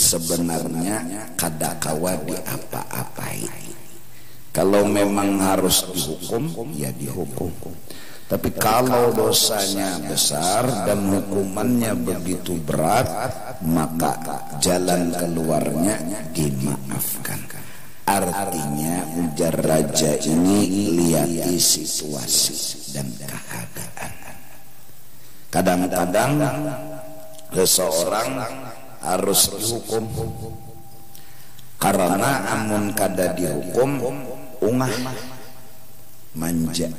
sebenarnya kada kawa diapa-apai. Kalau memang harus dihukum, ya dihukum. Tapi kalau dosanya besar dan hukumannya begitu berat, maka jalan keluarnya dimaafkan. Artinya ujar raja ini lihati situasi dan keadaan. Kadang-kadang seseorang harus dihukum karena amun kada dihukum ungah manja.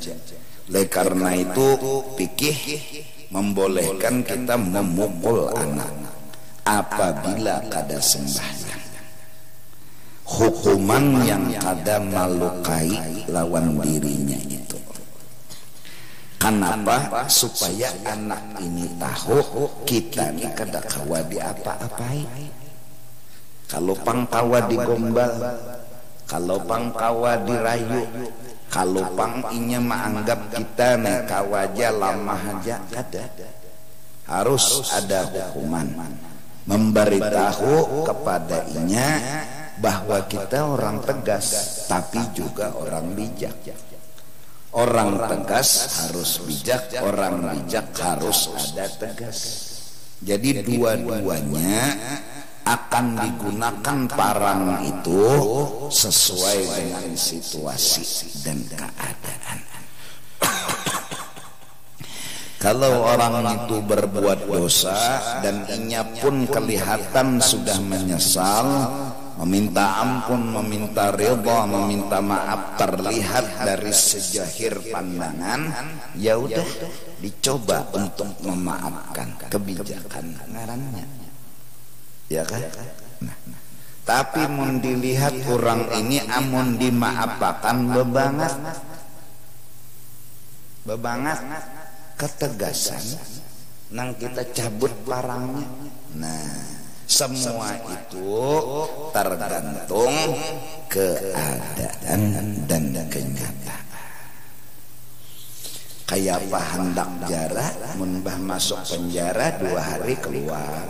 Oleh karena itu fikih membolehkan kita memukul anak apabila kada sembahyang. Hukuman yang kada melukai lawan dirinya itu. Kenapa? Supaya anak ini tahu kita ini kada kawa di apa-apai. Kalau pangkawa digombal, kalau pangkawa dirayu, kalau pang inya menganggap kita nih kawaja lamah aja, kada. Harus ada hukuman. Memberitahu kepada inya bahwa kita orang tegas, tapi juga orang bijak. Orang tegas harus bijak, orang bijak harus ada tegas. Jadi dua-duanya akan digunakan parang itu sesuai dengan situasi dan keadaan. Kalau orang itu berbuat dosa dan inya pun kelihatan sudah menyesal, meminta ampun, meminta ridha, meminta maaf terlihat dari sejahir pandangan, ya udah dicoba untuk memaafkan, kebijakan ngarannya. Ya kan? Nah, tapi mun dilihat orang ini amun dimaafkan bebangat ketegasan nang kita cabut parangnya. Nah, semua itu tergantung keadaan dan kenyataan. Kayak apa hendak jarak, munbah masuk penjara 2 hari keluar.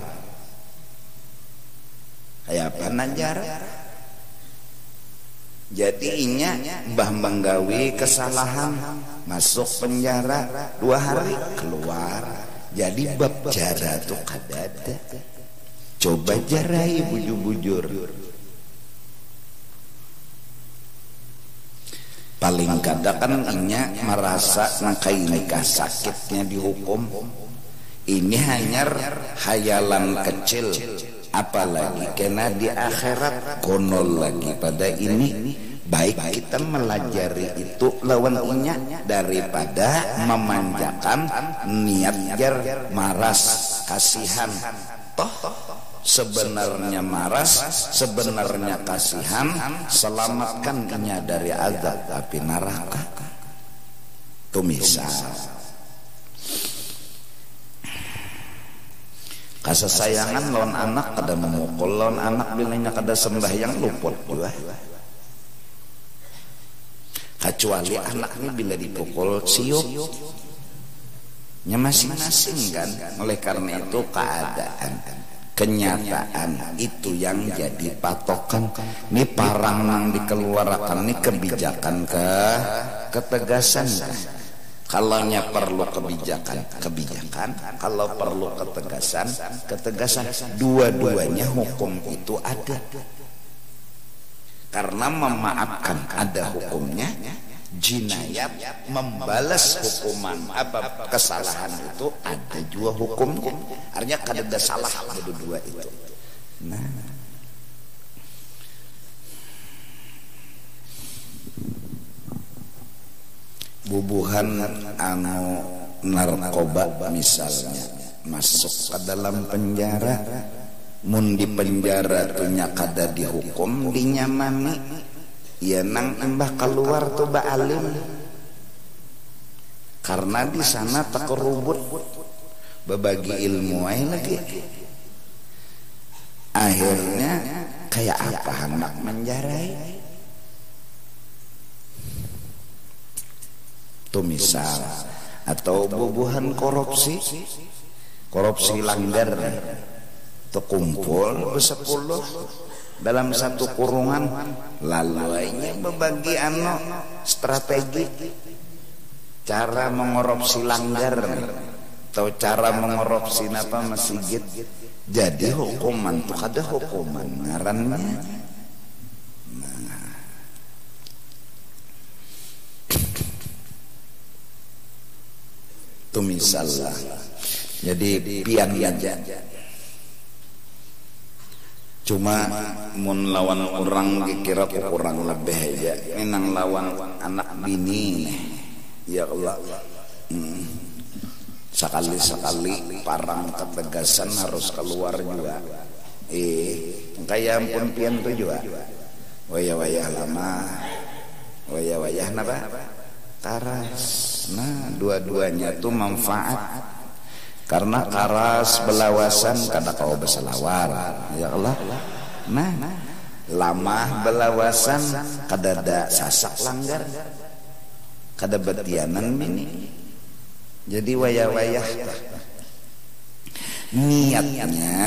Kayak apa najara? Jadi inya mbah menggawi kesalahan, masuk penjara 2 hari keluar. Jadi bab jara tuh kada ada. Coba jarai bujur-bujur. Paling kadang kan inya merasa nangkai nikah sakitnya dihukum. Ini hanya hayalan kecil. Apalagi kena di akhirat konol lagi pada ini. Baik kita melajari itu lawan inya daripada memanjakan niat jar maras kasihan. Toh sebenarnya maras, sebenarnya kasihan, selamatkan inya dari azab api neraka. Tuh misal kasasayangan lawan anak kada memukul, lawan anak bilangnya kada sembahyang luput juga. Kecuali anak ini bila dipukul siup nya masing-masing kan. Oleh karena itu keadaan kenyataan itu yang jadi patokan. Ini parang nang dikeluarkan ini kebijakan ketegasan kan. Kalau nya perlu kebijakan, kalau perlu ketegasan, dua-duanya hukum itu ada. Karena memaafkan ada hukumnya, jinayat membalas hukuman apa kesalahan itu ada juga hukumnya. Artinya kada salah kedua itu. Nah, bubuhan anu narkoba misalnya masuk ke dalam penjara, mun di penjara tuh kada dihukum, dinyamani, ya nang embah keluar tuh ba'alim. Karena di sana takerubut berbagi ilmu lagi. Akhirnya kayak apa hendak menjarai? Tuh misal, atau bubuhan korupsi langgar. terkumpul bersepuluh dalam satu kurungan, lalu ini membagi strategi cara mengorupsi langgar atau cara mengorupsi masjid. Jadi hukuman tuh ada hukuman ngarannya. Tuh misalnya, jadi pian aja. Cuma mun lawan orang dikira kurang lebih aja. Menang lawan anak bini nih. Ya Allah. Sekali-sekali parang ketegasan harus keluar juga. Kayak ampun pian tuh juga. Wayah-wayah lama. Wayah-wayah napa? Karas. Nah, dua-duanya tuh manfaat. Karena karas belawasan kada kau berselawar, ya Allah. Nah, lama belawasan kada ada sasak langgar, kada betianan ini. Jadi wayah-wayah niatnya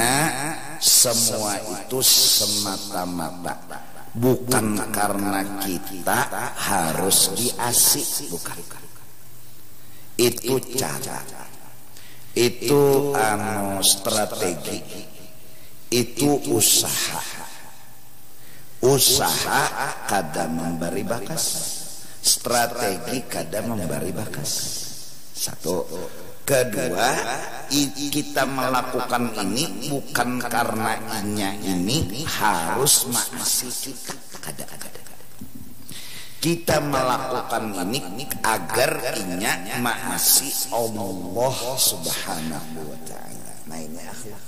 semua itu semata-mata bukan karena kita harus diasih, bukan. Itu cara. Itu strategi, itu usaha kada memberi bakas, strategi kada memberi bakas. Satu. Kedua, kita melakukan ini bukan karena ini harus maasi kita, kada. Kita melakukan ini agar inya maasi Allah Subhanahu wa ta'ala. Nah ini akhlak.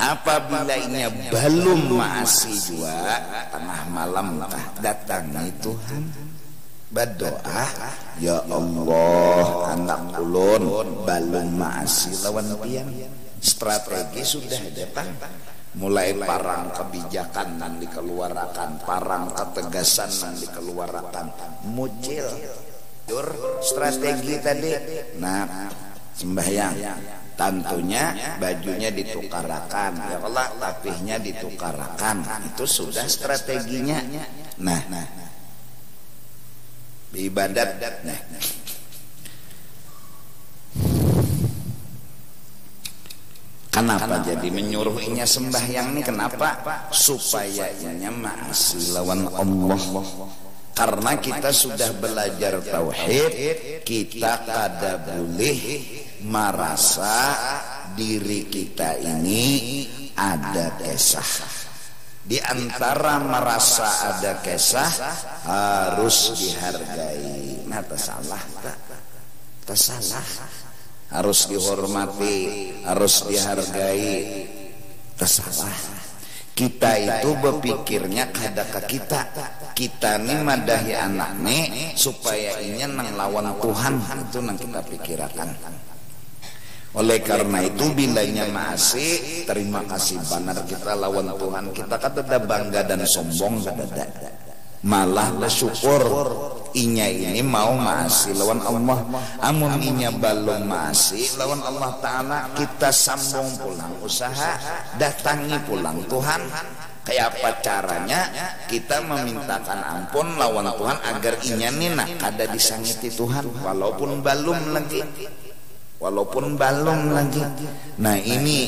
Apabila inya belum maasi juga, tengah malam datangi Tuhan, berdoa, ya Allah, anak ulun belum maasi lawan pian. Strategi sudah depan. Mulai parang kebijakan yang dikeluarkan, parang ketegasan yang dikeluarkan, muncul strategi tadi. Nah, sembahyang tentunya bajunya ditukarakan, ya Allah, tapihnya ditukarakan, itu sudah strateginya. Nah, ibadat, kenapa jadi menyuruh inya sembahyang nih? Kenapa? Supaya inya maasi lawan Allah. Karena kita sudah belajar tauhid, kita kada boleh merasa diri kita ini ada kesah. Di antara merasa ada kesah harus dihargai. Nah, tersalah tak? Tersalah. Harus dihormati, harus dihargai. Tersalah. Kita itu berpikirnya kada ke kita nih madahi anak nih supaya inya nang lawan Tuhan, itu nang kita pikirkan. Oleh karena itu bilanya masih terima kasih benar kita lawan Tuhan, kita kada ada bangga dan sombong, kada. Malah bersyukur inya ini mau maasi lawan Allah. Amun inya belum maasi lawan Allah Ta'ala, kita sambung pulang usaha, datangi pulang Tuhan. Kayak apa caranya kita memintakan ampun lawan Tuhan agar inya nina kada disangiti Tuhan walaupun belum lagi. Nah, ini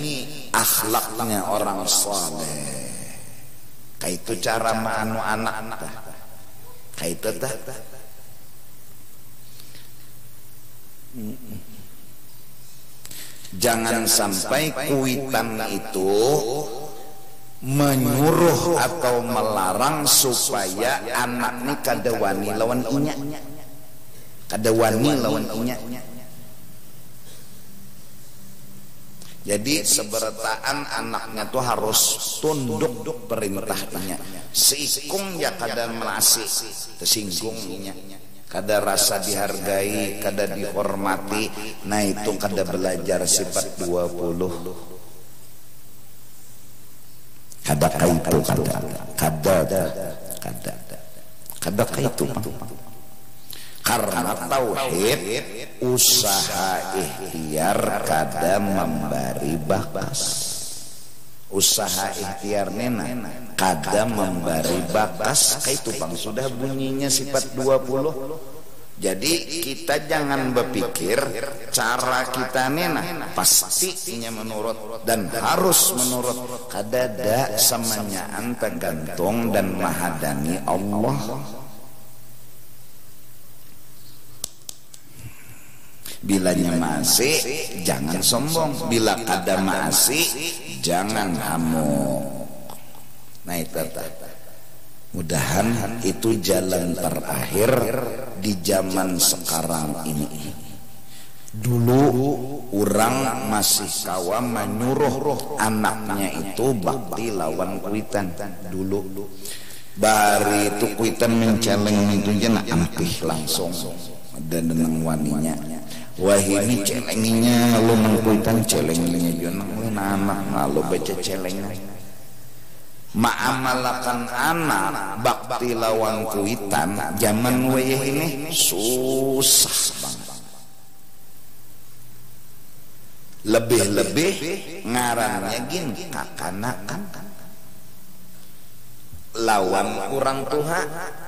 akhlaknya orang saleh. Kayak itu cara manu anak. Kayak itu tak. Jangan sampai kuitan itu menyuruh atau melarang supaya anak ini kada wani lawan inya. Kada wani lawan inya. Jadi seberataan anaknya tuh harus tunduk perintahnya. Seikung ya kada melasi, tersinggung inya. Kada rasa dihargai, kada dihormati. Nah itu kada belajar sifat 20. Kada kaitu kada kaitu. Karena tauhid usaha ikhtiar kada memberi bakas. Usaha ikhtiar nena kada memberi bakas. Itu pang sudah bunyinya sifat 20. Jadi kita jangan berpikir cara kita nena pastinya menurut dan harus menurut. Kadada samanyaan tergantung dan mahadani Allah. Bilanya masih jangan sombong, bila kada masih jangan hamuk. Nah itu mudahan itu jalan terakhir di zaman sekarang ini. Dulu orang masih kawa menyuruh anaknya itu bakti lawan kuitan. Dulu bari itu kuitan menceleng itu jana ampih langsung dan dengan waninya. Wah ini celenginya lu mengkuitan celenginya jonang anak ngalu baca celengnya. Ma'amalakan anak bakti lawan kuitan zaman wayah ini susah banget. Lebih-lebih ngarannya gini kakanakan lawan orang tua.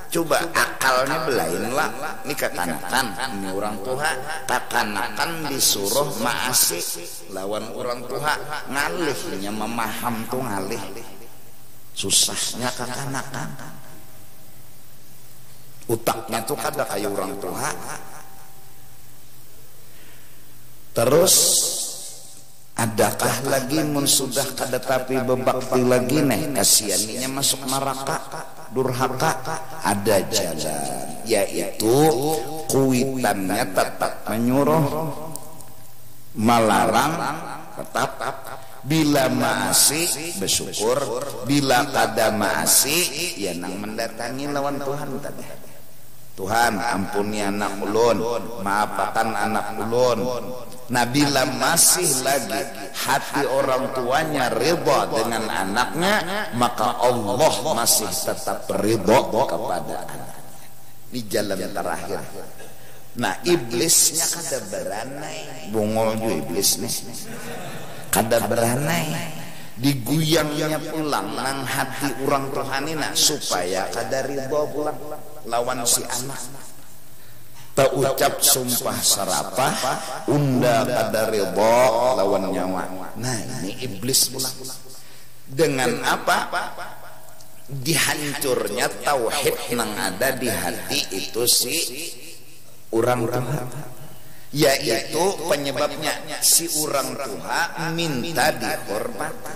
Coba akalnya belain lah. Ini kakanakan ini orang tua. Kakanakan disuruh maasih lawan orang tua. Ngalihnya memaham tuh ngalih. Susahnya kakanakan. Utaknya tuh kada kayak orang tua. Terus adakah lagi mun sudah kada tapi bebakti lagi nih kasianinya masuk neraka durhaka. Ada jalan, yaitu kuitannya tetap menyuruh, melarang tetap. Bila masih bersyukur, bila kada masih ya nang mendatangi lawan Tuhan tadi. Tuhan ampuni anak ulun, maafkan anak ulun. Nah bila masih lagi hati orang tuanya ridha dengan anaknya, maka Allah masih tetap ridha kepada anaknya. Di jalan terakhir. Nah iblisnya kada beranai, bungol juga iblis nih. Kada beranai, diguyangnya pulang nang hati orang tuhanina supaya kada ridha pulang lawan si anak. Tak ucap sumpah serapah unda kada ridha lawan nyawa. Nah ini iblis pulang. Dengan apa? Dihancurnya tauhid nang ada di hati itu si orang tua. Yaitu penyebabnya si orang tua minta dihormati,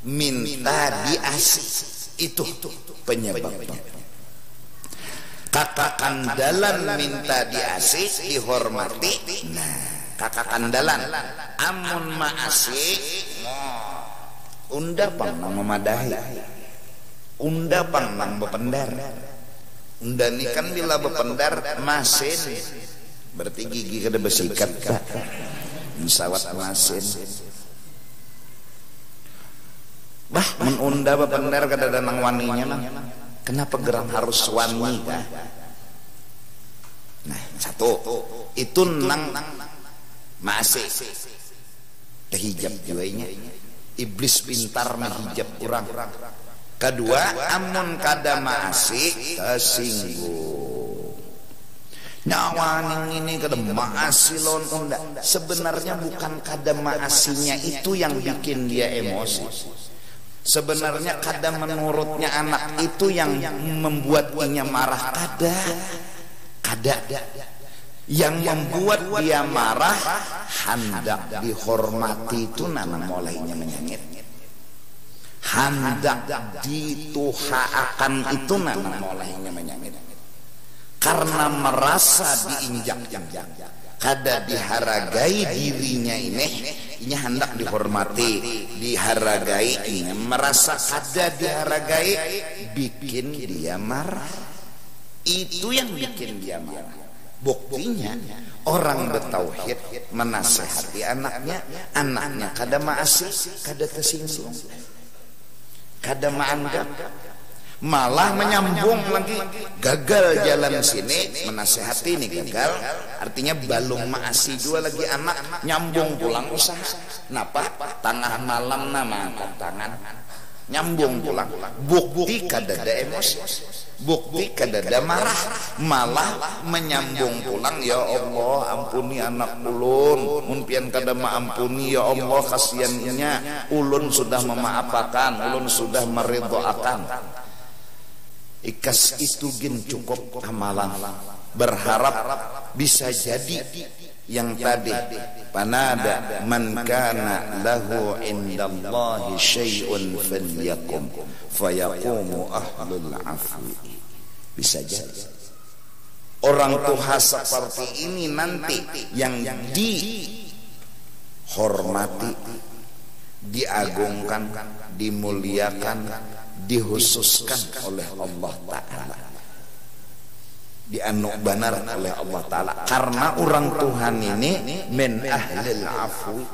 minta diasih. Itu penyebabnya. Kakak kandalan minta diasih dihormati. Nah kakak kandalan amun maasih unda pang nang memadahi, unda pang nang bependar. Unda ni kan bila bependar masin berarti gigi kada bersikat musawat masin. Bah menunda bependar kada ada nang waninya nang. Kenapa geram harus wani kah? Nah satu itu nang masih terhijab juainya. Iblis pintar menghijab orang. Kedua amun kada masih tersinggung. Nyawaning ini kada maasi lawan unda. Sebenarnya bukan kada maasinya itu yang bikin dia emosi. Sebenarnya kada menurutnya anak itu yang membuat dia marah. Kada. Yang membuat dia marah hendak dihormati itu nana mulainya menyengit. Hendak dituhaakan itu nana mulainya menyengit. Karena merasa diinjak-injak, kada dihargai dirinya ini hendak dihormati, dihargai ini merasa kada dihargai, bikin dia marah. Itu yang bikin dia marah. Buktinya orang bertauhid menasehati anaknya, anaknya kada maasih, kada tersinggung, kada maanggap. malah menyambung lagi, gagal jalan sini menasehati nih gagal, artinya balung maasi dua lagi anak, nyambung pulang usaha. Napa? Tengah malam nama angkat tangan, nyambung pulang, bukti kadada emosi, bukti kadada marah, malah menyambung pulang. Ya Allah ampuni anak ulun, mun pian kada maampuni ya Allah, kasihannya ulun sudah memaafkan, ulun sudah meridhoakan. Ikas itu gin cukup amalan, berharap bisa jadi yang tadi panada man kana lahu indallahi syai'un falyakum fayaqumu ahlul afwi. Bisa jadi orang Tuhan seperti ini nanti yang dihormati, diagungkan, dimuliakan, dihususkan oleh Allah Ta'ala, dianu benar oleh Allah Ta'ala, karena orang Tuhan ini min ahlil afwi,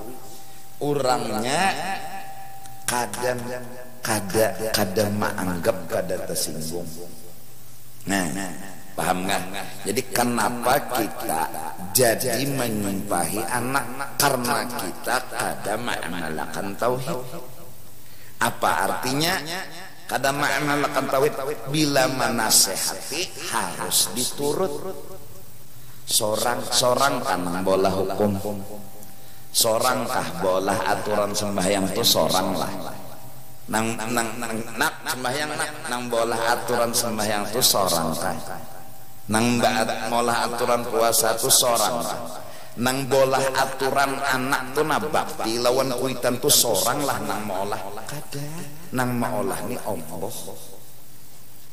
orangnya kada menganggap, kada tersinggung. Nah, paham nggak? Jadi kenapa kita jadi menyumpahi anak? Karena kita kada mengamalkan tauhid. Apa artinya? Kada mengamalkan tauhid, bila menasehati harus diturut. Sorang kan bola hukum, sorang kah bola aturan sembahyang tu sorang lah. Nang sembahyang nang bola aturan sembahyang tu sorang kah. Nang bola aturan puasa tu sorang lah. Nang bola aturan anak tu nabakti lawan kuitan tu sorang lah nang maulah. Kada. Nang maulah ni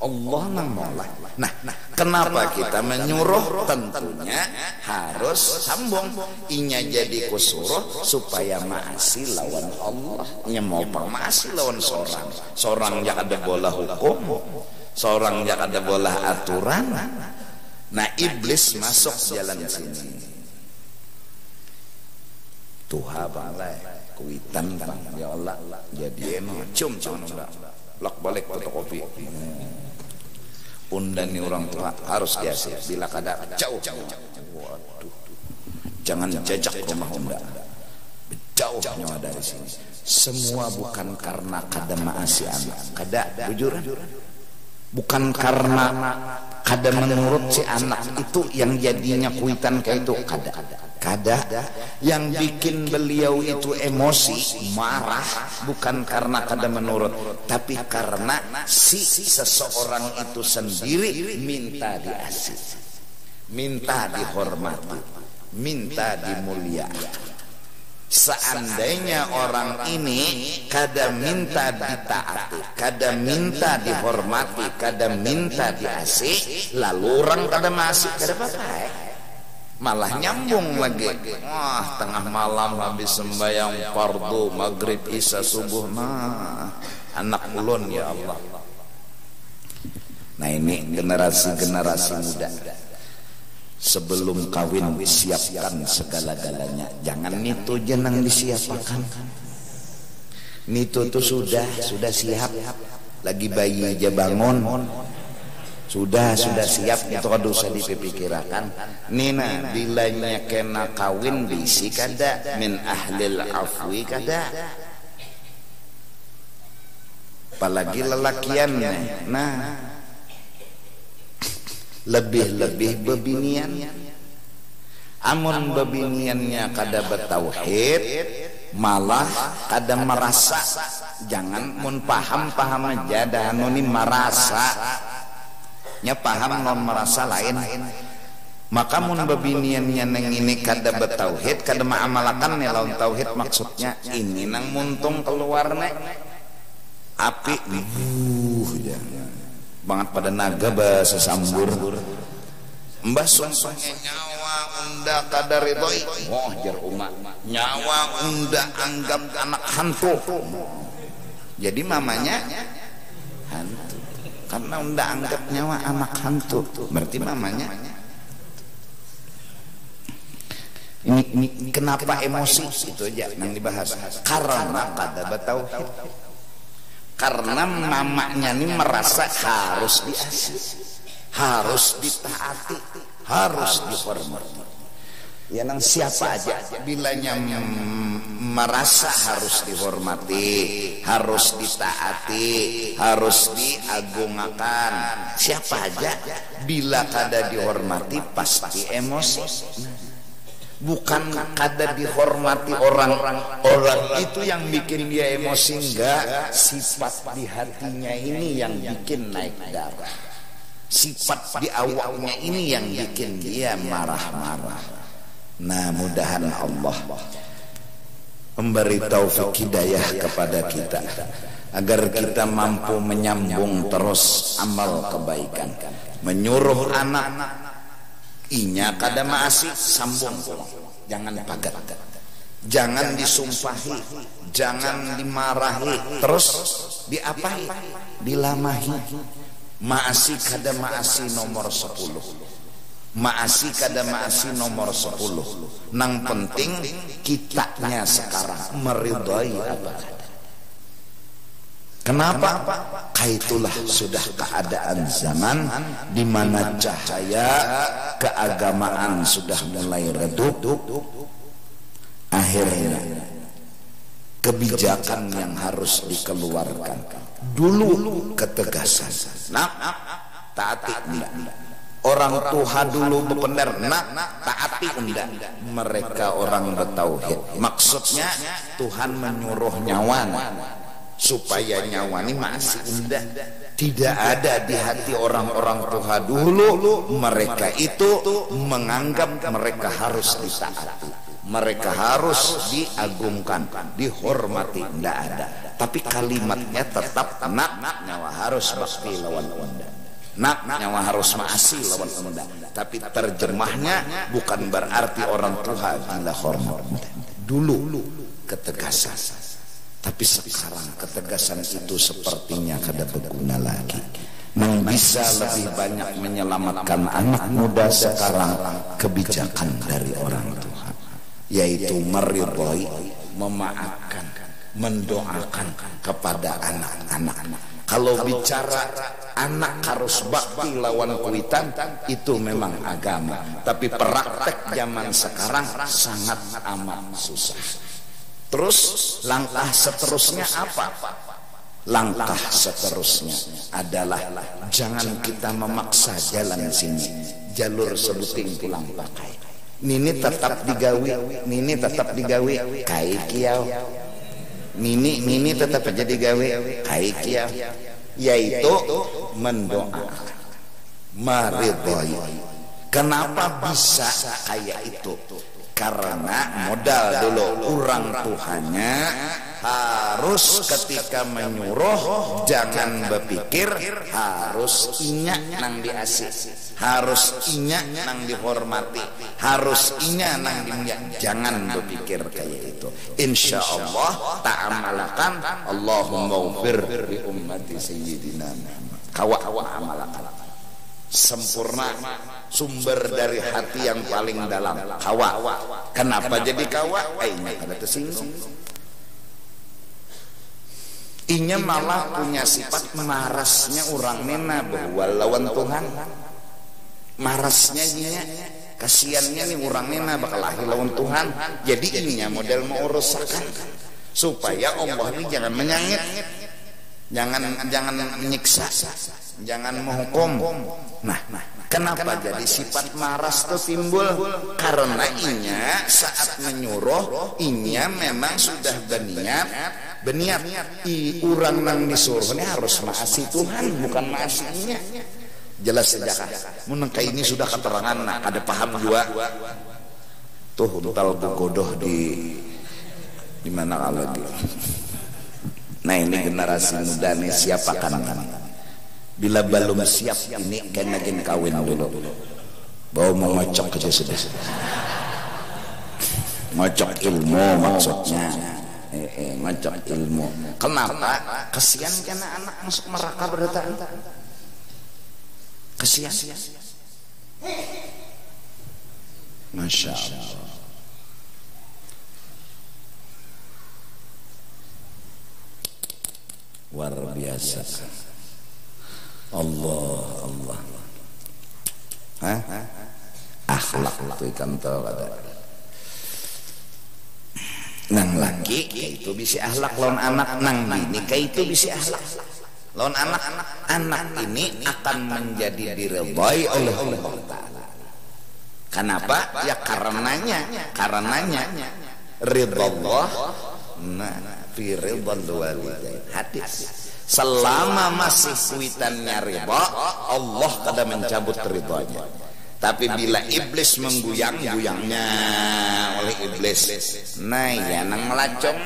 Allah nang maulah. Nah, kenapa kita menyuruh? Tentunya harus sambung. Inya jadi kusuruh supaya maasi lawan Allah. Inya mau maasi lawan sorang yang ada bola hukum, sorang yang ada bola aturan. Nah, iblis masuk jalan sini. Tuha balai kuitan bang, ya Allah jadi cium udah lak balik fotokopi. Undang ni orang tua harus biasa bila kada jauh. Waduh, jangan jajak rumah unda, jauh nyawa dari sini. Semua bukan karena kada maasi anak, kada bujuran, bukan karena kada menurut si anak itu yang jadinya kuitan kayak itu, kada yang bikin beliau itu emosi marah bukan karena kada menurut, tapi karena si seseorang itu sendiri minta diasih, minta dihormati, minta dimuliakan. Seandainya orang ini kada minta ditaati, kada minta dihormati, kada minta diasih, lalu orang kada masih, kada apa-apa, malah nyambung lagi. Wah, tengah malam habis sembahyang fardu maghrib isya subuh, nah anak ulun ya Allah. Nah ini generasi muda, sebelum kawin siapkan segala-galanya. Jangan itu jenang disiapkan. Itu tuh sudah siap. Lagi bayi aja bangun. Sudah siap, itu kada usah dipikirkan. Nina bilanya kena kawin bisi kada min ahlil afwi kada. Apalagi lelakian. Nah, lebih bebinian. Amun bebiniannya kada bertauhid, malah kada merasa. Jangan mun paham aja dah anu ni merasa. Nya paham non merasa lain. Maka mun bebiniannya neng ini kada bertauhid, kada maamalkan nih lawan tauhid, maksudnya ini nang muntung keluar nek api banget pada naga bahasa sambur. Mbah sumpahnya nyawa unda kada ridhoi, wah jar umat nyawa unda anggap anak hantu. Jadi mamanya hantu karena unda anggap nyawa anak hantu, berarti mamanya. Ini kenapa emosi itu aja yang dibahas, karena kada bertauhid, karena mamanya ini merasa harus diasih, harus ditaati, harus dihormati. Ya nang siapa aja bilanya merasa harus dihormati, harus ditaati, harus diagungkan, siapa aja bila kada dihormati pasti emosi. Bukan kada dihormati orang itu yang bikin dia emosi, enggak, sifat di hatinya ini yang bikin naik darah, sifat di awaknya ini yang bikin dia marah-marah. Nah, mudahan Allah memberi taufik hidayah kepada kita agar kita mampu menyambung terus amal kebaikan, menyuruh anak inya kada maasi sambung, jangan pagat, jangan disumpahi, jangan dimarahi, terus diapahi, dilamahi. Maasi kada maasi nomor 10, maasi kada maasi nomor 10. Nang penting kitanya sekarang meridai apa kada. Kenapa? Kaitulah sudah keadaan zaman di mana cahaya keagamaan sudah mulai redup. Akhirnya kebijakan yang harus dikeluarkan dulu ketegasan. Nak, taati enggak. Orang tua dulu bebenar, nak taati enggak. Mereka orang bertauhid. Maksudnya Tuhan menyuruh nyawan supaya nyawa ini masih indah. Tidak ada di hati orang-orang tua dulu mereka itu menganggap mereka harus ditaati, mereka harus diagungkan, dihormati. Tidak ada. Tapi kalimatnya tetap, nak nyawa harus bakti lawan unda, nak nyawa harus maasi lawan unda. Tapi terjemahnya bukan berarti orang tua bila hormat. Dulu ketegasan. Tapi sekarang ketegasan itu sepertinya kada berguna lagi. Yang bisa lebih banyak menyelamatkan anak muda sekarang kebijakan dari orang tua, yaitu meridhoi, memaafkan, mendoakan kepada anak-anak. Kalau bicara anak harus bakti lawan kuitan, itu memang agama. Tapi praktek zaman sekarang sangat amat susah. Terus langkah seterusnya apa? Langkah seterusnya adalah jangan kita memaksa jalan sini, jalur sebuting pulang pakai. Nini tetap digawi, nini tetap digawi, kai kiau. Nini tetap aja digawi, kai kiau. Yaitu mendoakan, meridhoi. Kenapa bisa kayak itu? Karena modal dulu orang Tuhannya harus ketika menyuruh jangan berpikir harus inyak nang diasih, harus inyak nang dihormati, harus inyak nang diinyak. Jangan berpikir kayak itu. Insya Allah ta'amalakan Allahumma ufir bi ummati sayyidina Muhammad. Kawa amalakan sempurna, sumber dari hati yang paling dalam. Kawa. Kenapa jadi kawa? Inya kada tersinggung. Inya malah punya sifat marasnya orang nena bahwa lawan Tuhan. Marasnya inya, kasiannya nih orang nena bakal lahir lawan Tuhan. Jadi inya model mau rusakan supaya Allah ini jangan menyangit, jangan menyiksa, jangan menghukum. Nah, kenapa jadi sifat maras itu timbul? Karena inya saat menyuruh, inya memang sudah berniat urang nang disuruh ini harus maasi Tuhan, bukan maasi inya. Jelas saja. Menengka ini sudah keterangan, nah, ada paham juga. Tuh untal bogodoh di mana lagi. Nah, ini generasi muda nih siapakan kan? Bila belum siap ini kena kawin dulu. Bawa mau ngocok aja sudah. Ngocok ilmu maksudnya. Ngocok ilmu. Kenapa? Kesian karena anak masuk neraka berdatang. Kesian. Masya Allah. luar biasa. Allah. Akhlak tuh ikan tau kata. Nang laki itu bisa akhlak, lawan anak nang bini itu bisa akhlak. Lawan anak ini akan menjadi diridhai oleh Allah Ta'ala. Kenapa? Ya karenanya ridhallah fi ridhal walidain. Hadis. Selama masih kuitannya ridha, Allah kada mencabut ridhanya. Tapi bila iblis mengguyang-guyangnya oleh iblis, nah ya nang ngelacong,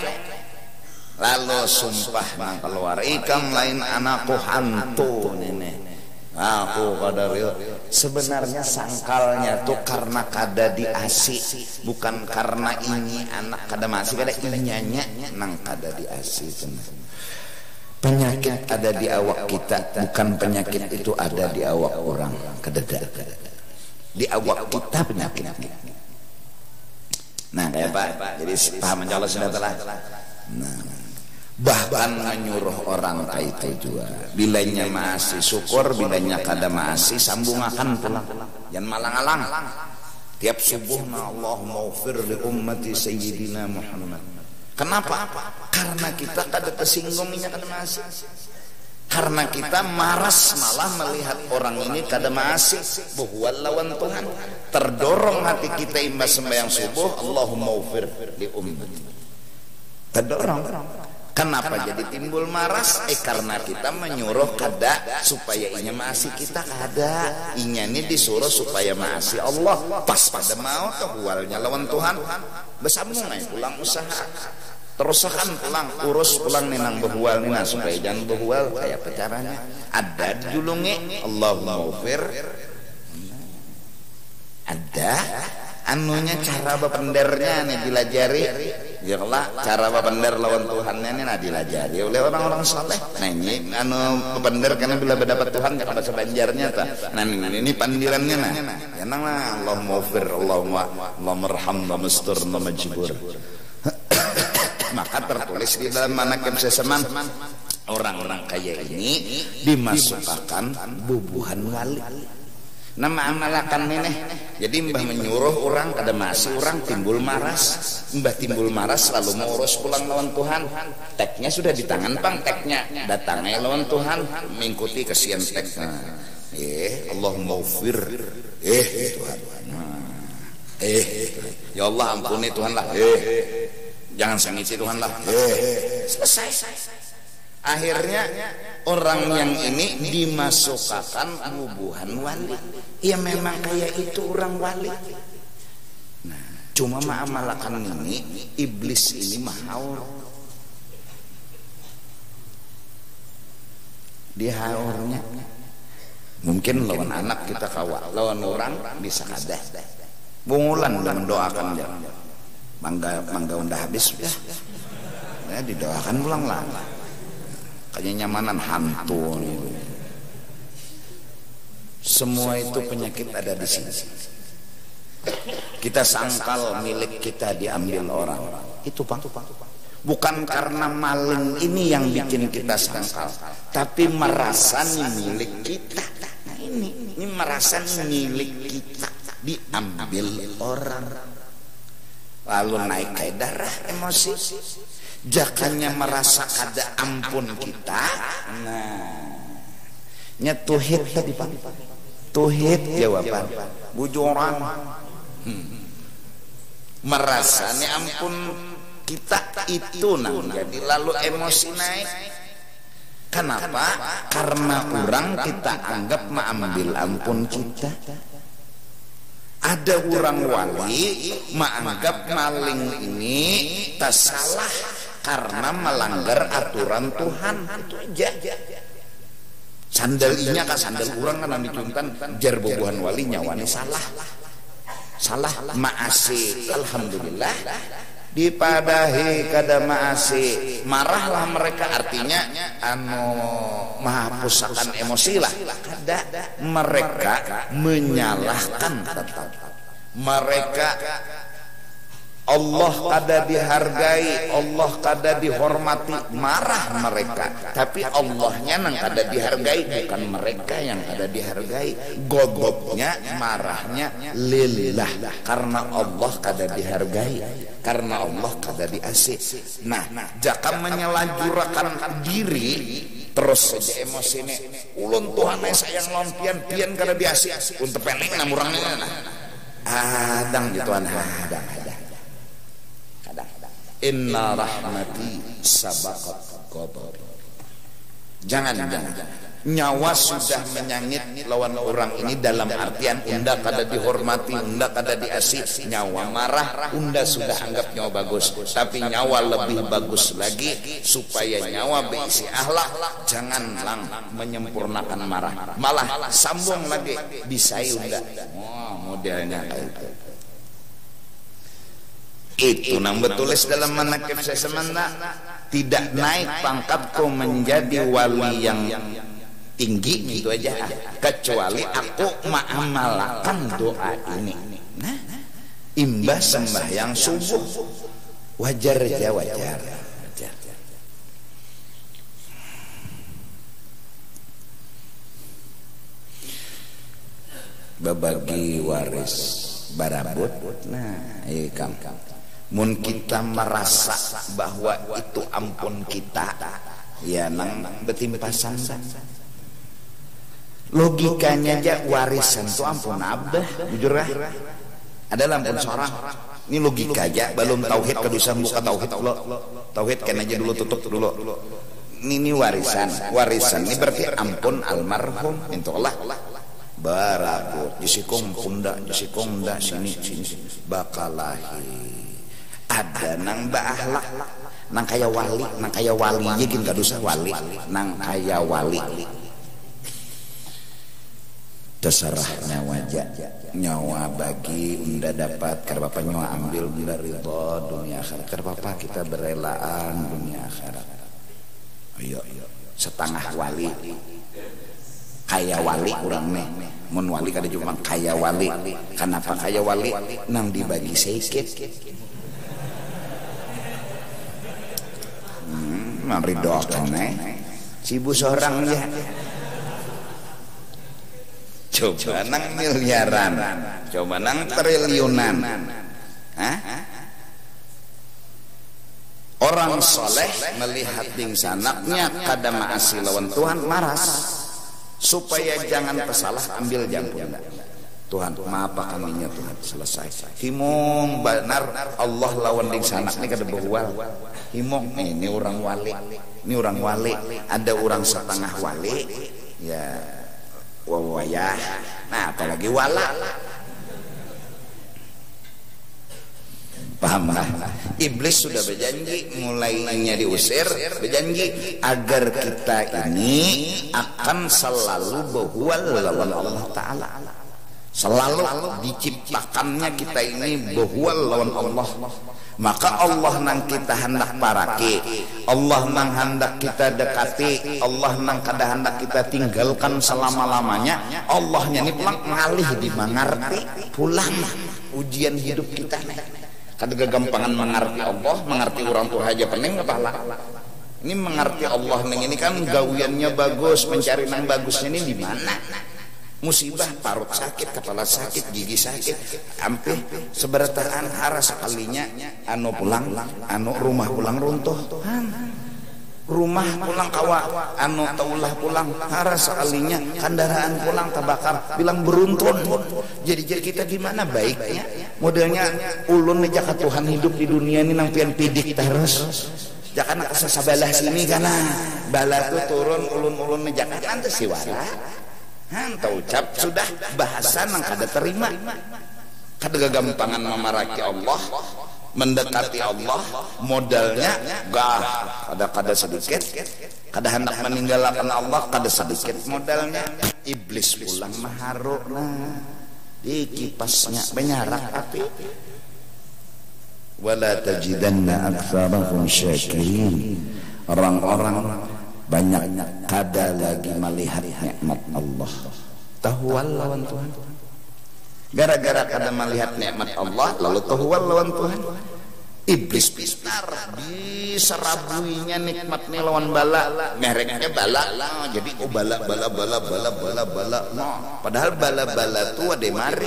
lalu sumpah nang keluar ikan lain anakku hantu nenek, aku kada ridha. Sebenarnya sangkalnya tuh karena kada diasi, bukan karena ini anak kada masih kada inyanya nang kada diasi. Penyakit ada di awak kita, bukan penyakit itu ada di awak orang. Kada. Di awak kita penyakit. Nah kayak Pak, jadi paham insya Allah sudah telah. Nah, bahkan menyuruh orang kayak itu juga. Bilanya masih syukur, bilanya kada masih sambung akan pulang. Jangan malang-alang. Tiap subuh Allahumma ufir li ummati sayyidina Muhammad. Kenapa? Karena kita kada tersinggunginya kada masih. Karena kita maras malah melihat orang ini kada masih bahwa lawan Tuhan. Terdorong hati kita imbas sembahyang subuh, Allahumma ufir li ummati. Terdorong. Kenapa jadi timbul maras? Karena kita menyuruh kada supaya inya masih kita kada. Inya ini disuruh supaya masih Allah. Pas pada mau kehualnya lawan Tuhan. Bersambung pulang usaha. Terusakan pulang, urus pulang ninang behual nina supaya jangan behual kayak pacarannya. Ada julungi Allahumma ufir. Ada anunya cara bapendernya nih dilajari. Yalah cara bapender lawan Tuhannya nih dilajari oleh orang-orang saleh. Nah ini anu bapender karena bila mendapat Tuhan kada sebanjarnya ta. Nah ini pandirannya nah. Ya nang Allahumma ufir, Allahumma arhamna masturna majbur. Maka tertulis di dalam manaqib seseman orang-orang kaya ini dimasukkan bubuhan wali. Nama amalakan nenek. Jadi mbah menyuruh orang kada masih orang timbul maras. Mbah timbul maras lalu mengurus pulang lawan Tuhan. Teknya sudah di tangan pang teknya. Datangnya lawan Tuhan mengikuti kesian teknya. Allahumma ufir. Tuhan. Ya Allah ampuni Tuhan lah. Jangan sangisi Tuhan lah. Selesai. Akhirnya orang yang ini dimasukkan bubuhan wali. Ya memang kayak itu orang wali. Nah, cuma ma'amalakan ini iblis ini mahaur. Dia haurnya mungkin lawan anak kita kawal, lawan orang bisa kada. Bungulan mendoakan jangan. Mangga udah habis sudah. Ya didoakan pulang lah. Kayaknya nyamanan hantu. Semua itu penyakit ada di sini. Kita sangkal milik kita diambil orang. Itu Pak. Bukan karena maling ini yang bikin kita sangkal, tapi merasa milik kita. Nah ini merasa milik kita diambil orang. Lalu naik ke darah emosi. Jakanya merasa kada ampun kita. Nah, nyetuhid tadi Pak. Tuhid jawaban. Bujuran. Merasa nih ampun kita itu nah. Jadi lalu emosi naik. Kenapa? Karena orang kita anggap mengambil ampun kita. Ada orang wali menganggap maling ini tak salah karena melanggar aturan Tuhan. Itu aja. Sandal inya kan sandal orang kan dicuntan jar bobohan wali nyawani salah maasi. Alhamdulillah dipadahi kada maasi, marahlah mereka, artinya menghapuskan emosi lah. Kada, mereka menyalahkan tetap. Mereka Allah kada dihargai, Allah kada dihormati, marah mereka. Tapi Allahnya yang kada dihargai, bukan mereka yang kada dihargai. Godobnya, marahnya lillah, karena Allah kada dihargai, karena Allah kada diasih. Nah, jaka menyelajurakan diri terus saja emosi ini, ulun Tuhan yang sayang lon pian kada diasih untuk pening namurangnya. Adang Tuhan, adang. Inna rahmati sabaqat ghadabi. Jangan. Nyawa sudah menyangit lawan orang ini dalam artian unda kada dihormati, unda kada diasih. Nyawa marah, unda sudah anggap nyawa bagus. Tapi nyawa lebih bagus lagi, supaya nyawa berisi akhlak. Jangan lang menyempurnakan marah, malah sambung lagi bisai unda. Modelnya kayak itu nang betulis dalam manakib sesemana. Tidak naik pangkatku menjadi wali yang tinggi gitu aja, kecuali aku mengamalkan doa ini. Nah, imbas sembahyang subuh wajar aja, wajar. Babagi waris barabut. Nah, ikam mun kita merasa bahwa itu ampun kita, ya nang betimpasan. Logikanya aja warisan itu ampun abah, jujur lah. Ada ampun seorang. Ini logika aja, belum tauhid kedusan buka tauhid lo. Tauhid kan aja dulu, tutup dulu. Ini warisan. Warisan ini berarti ampun almarhum itu Allah. Barabut jisikong punda, jisikong da sini bakalahi. Ada nang baahlak, nang kaya wali, jegin kadusa wali, nang kaya wali. Terserah nyawa bagi unda dapat, karena bapak nyawa ambil bila ridho dunia akhirat. Karena bapak kita berelaan dunia akhirat. Ayo, setengah wali, kaya wali kurang nih. Mun wali kada cuma kaya wali. Kenapa kaya wali? Nang dibagi sedikit. Ridho cibu seorang ya. Coba nang miliaran, coba nang triliunan. Orang soleh melihat dingsanaknya kada maasi lawan Tuhan maras, supaya jangan pesalah ambil jampuna. Tuhan, maaf kaminya Tuhan, selesai. Himong benar Allah lawan ding sanak ini kada behual. Himong ini orang wali. Ini orang wali. Ada orang setengah wali. Ya wawayah. Nah, apalagi wala. Paham lah. Iblis sudah berjanji, mulainya diusir, berjanji agar kita ini akan selalu behual lawan Allah Ta'ala. Selalu diciptakannya kita ini behual lawan Allah. Maka Allah nang kita hendak paraki, Allah nang hendak kita dekati, Allah nang kada hendak kita tinggalkan selama-lamanya. Allahnya ini pulang ngalih dimengerti pulang ujian hidup kita nih. Kada gagampangan mengerti Allah, mengerti orang tua aja pening kepala. Ini mengerti Allah neng ini kan gawiannya bagus, mencari nang bagusnya ini di mana? Musibah, parut sakit, kepala sakit, gigi sakit, ampe seberataan hara sekalinya anu pulang, anu rumah pulang runtuh, rumah pulang kawa, anu taulah pulang hara sekalinya kendaraan pulang terbakar, bilang beruntun. Jadi kita gimana baiknya? Modelnya ulun jaka Tuhan hidup di dunia ini nang pian pidik terus. Jaka nak sasabalah sini kana bala tu turun ulun jaka nanti siwara. Hanta ucap sudah bahasa nang kada terima, kada gagampangan memaraki Allah, mendekati Allah, modalnya gah kada sedikit, kada hendak meninggalkan Allah kada sedikit modalnya. Iblis pulang maharu di kipasnya menyarak api. Wala tajidanna aktsarahum syakirin. Orang-orang banyak kada lagi melihat nikmat Allah. Tahual lawan Tuhan. Gara-gara kada melihat nikmat Allah lalu tahual lawan Tuhan. Iblis pintar bisa rabuinya nikmatnya lawan bala, mereknya bala lah. Jadi bala no. Padahal bala tuh ada mari.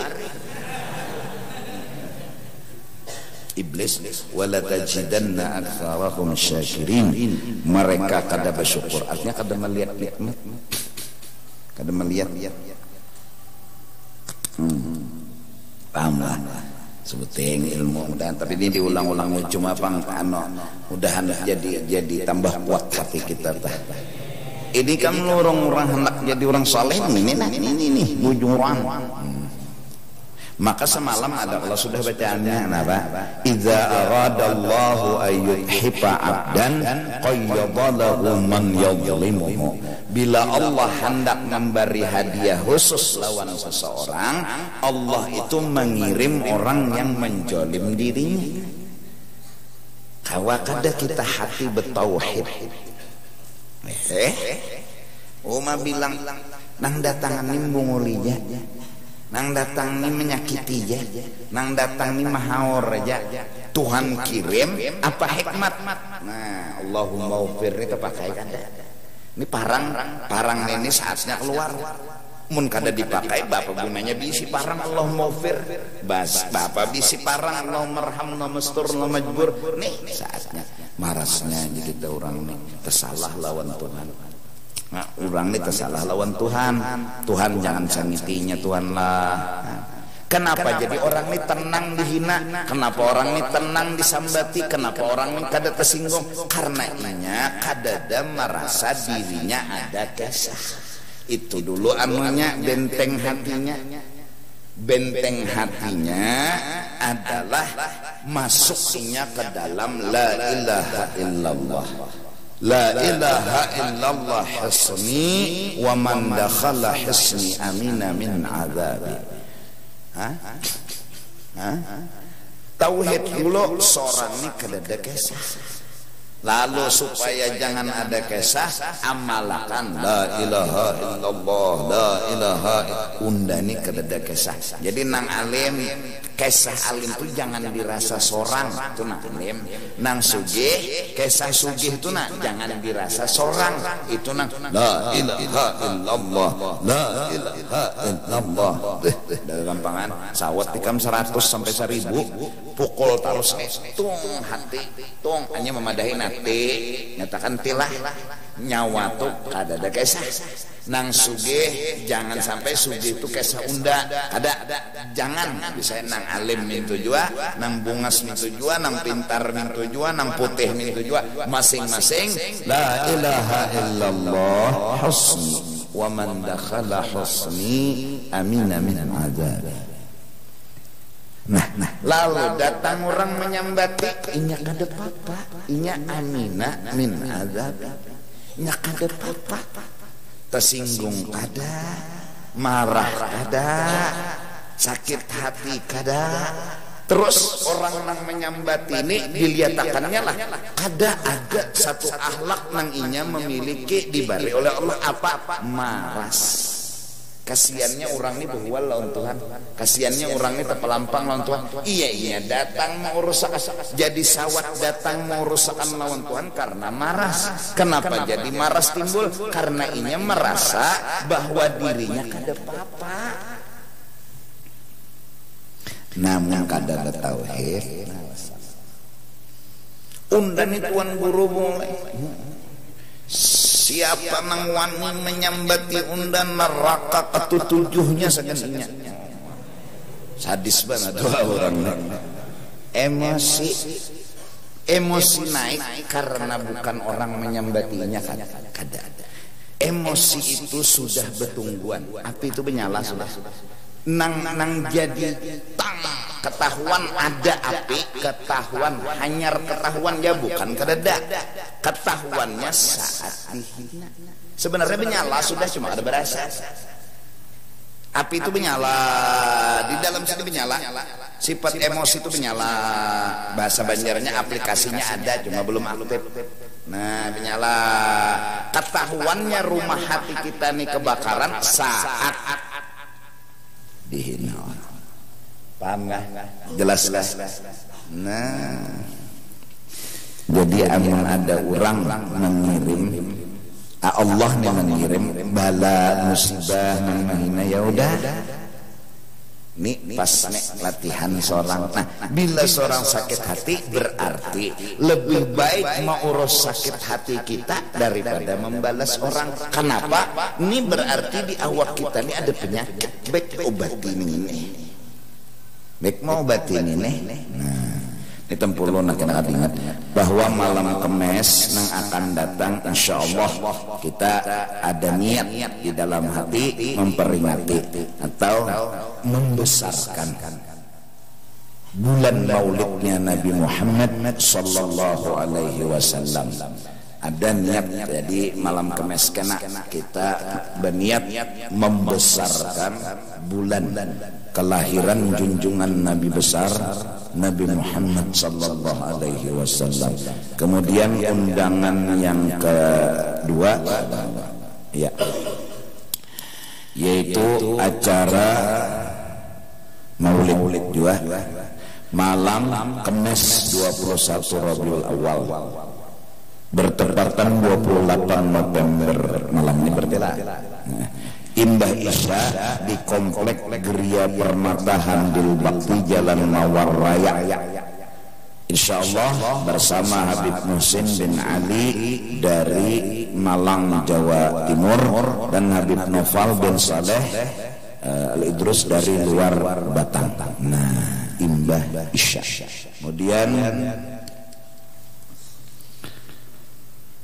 Iblis wala tajidanna aktsarahum syakirin, mereka kada bersyukur, artinya kada melihat nikmat, kada melihat. Paham lah sebuting ilmu dan tapi ini diulang-ulang cuma pang mudahan jadi tambah kuat hati kita tah. Ini kan orang hendak jadi orang saleh ini bujung orang. Maka semalam ada Allah sudah bacaannya apa? Idza aradallahu ayyuhibba 'abdan qayyadalahu man yadhlimuhu. Bila Allah hendak memberi hadiah khusus lawan seseorang, Allah itu mengirim orang yang menjolim dirinya. Kawa kada kita hati bertauhid. Uma bilang nang datangan nimbungulinya, nang datang ni menyakiti ya, nang datang ni mahaur aja. Tuhan kirim apa hikmat? Nah, Allahumma ufir itu pakai kada. Ini parang ini saatnya keluar. Mun kada dipakai bapak gunanya bisi parang Allahumma ufir. Bapak bisi parang Allahumma arham no mastur no majbur. Nih saatnya marasnya jadi kita orang nih tersalah lawan Tuhan. Nah, orang ini tersalah lawan Tuhan. Tuhan jangan sangitinya Tuhan lah. Kenapa jadi orang ini tenang dihina? Kenapa orang ini tenang disambati? Kenapa orang ini kada tersinggung? Karena inya kadada merasa dirinya ada kesah. Itu dulu anunya benteng hatinya. Benteng hatinya adalah masuknya ke dalam la ilaha illallah. La ilaha illallah hisni wa man dakhala hisni amina min azabi. Tauhid dulu seorang ini kada ada kesah. Lalu supaya jangan ada kesah, amalkan la ilaha illallah, la ilaha undani kada ada kesah. Jadi nang alim kesah alim itu jangan dirasa sorang, itu nang alim. Nang sugih kesah sugih itu jangan dirasa sorang, itu nang la ilaha illallah, la ilaha illallah. Dari gampangan sawat tikam 100 sampai 1000 pukul tarus tung hati tung hanya memadahi nate nyatakan tilah nyawa tuh kada ada kesah. Nang sugih jangan sampai sugih itu kesah unda ada jangan bisa nang alim mintu jua, nang bungas mintu jua, nang pintar mintu jua, nang putih mintu jua, masing-masing la ilaha illallah husni wa man dakhala husni amina min adzabi. Nah, lalu datang orang menyambati, inya kada apa-apa, inya amina min azab, inya kada apa-apa, tersinggung kada, marah kada, sakit hati kada. Terus orang nang menyambati ini diliatakannya lah, kada ada satu akhlak nang inya memiliki diberi oleh Allah apa? Maras. Kasiannya orang ini berhual lawan Tuhan. Kasiannya orang ini terpelampang lawan Tuhan. Iya datang mau rusak. Jadi sawat datang mau rusakan lawan Tuhan karena maras. Kenapa jadi maras timbul? Karena inya merasa bahwa dirinya kada apa-apa. Namun kada ada tauhid. Undang Tuan Guru mulai. Siapa nang wani menyambati undan neraka ketujuhnya segensinya. Sadis banget tuh orang. Emosi naik karena bukan orang menyambatinya kada. Emosi itu sudah bertungguan. Api itu menyala sudah. Nang jadi ketahuan ada api, ketahuan hanyar ketahuan ya bukan kededa. Ketahuannya saat dihina. Sebenarnya menyala sudah cuma ada berasa. Api itu menyala di dalam sini menyala. Sifat emosi itu menyala. Bahasa Banjarnya aplikasinya ada cuma belum aktif. Nah menyala. Ketahuannya rumah hati kita nih kebakaran saat dihina. Paham nggak? Jelas. Nah Jadi amun ada orang mengirim, Allah nih mengirim bala musibah menghina, ya udah nih pas nek latihan seorang. Nah, bila seorang sakit hati berarti lebih baik mengurus sakit hati kita daripada membalas orang. Kenapa? Ini berarti di awak kita ini ada penyakit. Baik obatin ini, baik mau obatin ini. Nah, ini tempuluh nak kena ingat bahwa malam Kemis nang akan datang, insya Allah kita ada niat di dalam hati memperingati atau membesarkan bulan maulidnya Nabi Muhammad sallallahu alaihi wasallam. Ada niat, jadi malam Kemis kena kita berniat membesarkan bulan kelahiran junjungan Nabi besar Nabi Muhammad sallallahu alaihi wasallam. Kemudian undangan yang kedua ya, yaitu acara Maulid juga malam Kemis 21 Rabiul Awal bertepatan 28 November malam ini bertela. Imbah Isya di komplek Geria Permata Handil Bakti Jalan Mawar Raya, insyaallah bersama Habib Muhsin bin Ali dari Malang Jawa Timur dan Habib Noval bin Saleh Al-Idrus dari luar Batang. Nah, Imbah Isya. Kemudian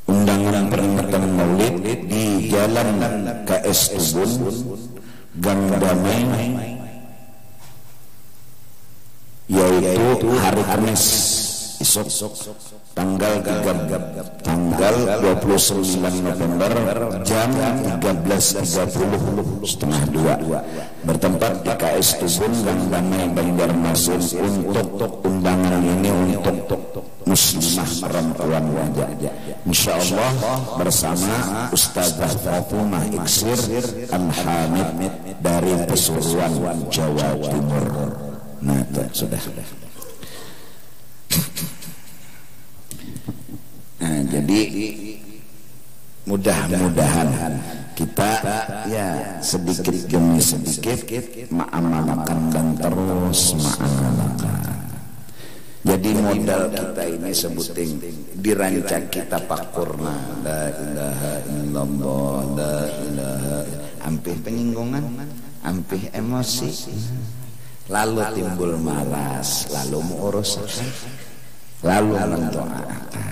undangan peringatan Maulid di Jalan KS Tubun, Gang Damai, yaitu hari Kamis esok tanggal 29 November jam 13.30 setengah 2 bertempat di KS Tubun, Gang Damai, Banjarmasin. Untuk undangan ini untuk muslimah perempuan wajah, insyaallah bersama Ustazah Fatimah Iksir Al-Hamid dari Pasuruan Jawa Timur. Nah, sudah. Nah, jadi mudah-mudahan kita ya sedikit demi sedikit mengamalkan dan terus mengamalkan. Jadi modal kita ini sebuting dirancang kita pakurna la ilaha illallah la ilaha, ampih penyinggungan, ampih emosi, lalu timbul malas, lalu mengurus, lalu mendoakan.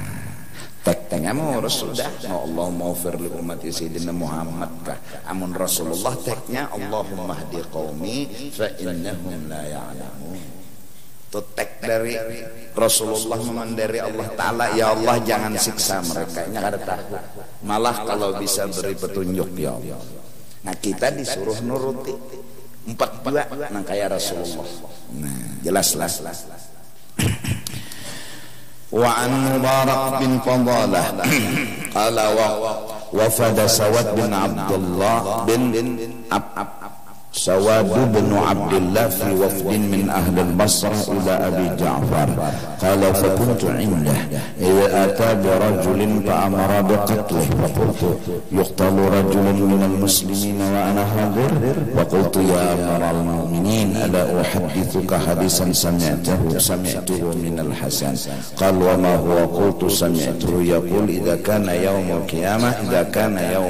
Tek-teknya mau urus sudah, Allah mau firli umati Sayyidina Muhammad kah? Amun Rasulullah teknya Allahumma hdi qaumi fa innahum la ya'lamun. Itu tek dari Rasulullah dari Allah Ta'ala, ya Allah jangan siksa mereka, ini kada tahu, malah kalau bisa beri petunjuk ya Allah. Nah, kita disuruh nuruti 42 nah kayak Rasulullah. Nah, jelas. Wa an Mubarak bin Fadalah qala wafada Sawad bin Abdullah bin سواد بن عبد الله في وفد من أهل البصرة إلى أبي جعفر قال فكنت عنده إذا أتى برجل فأمر بقتله فقلت يقتل رجل من المسلمين وأنا حاضر وقلت يا أمير المؤمنين ألا أحدثك حديثا سمعته من الحسن قال وما هو قلت سمعته يقول إذا كان يوم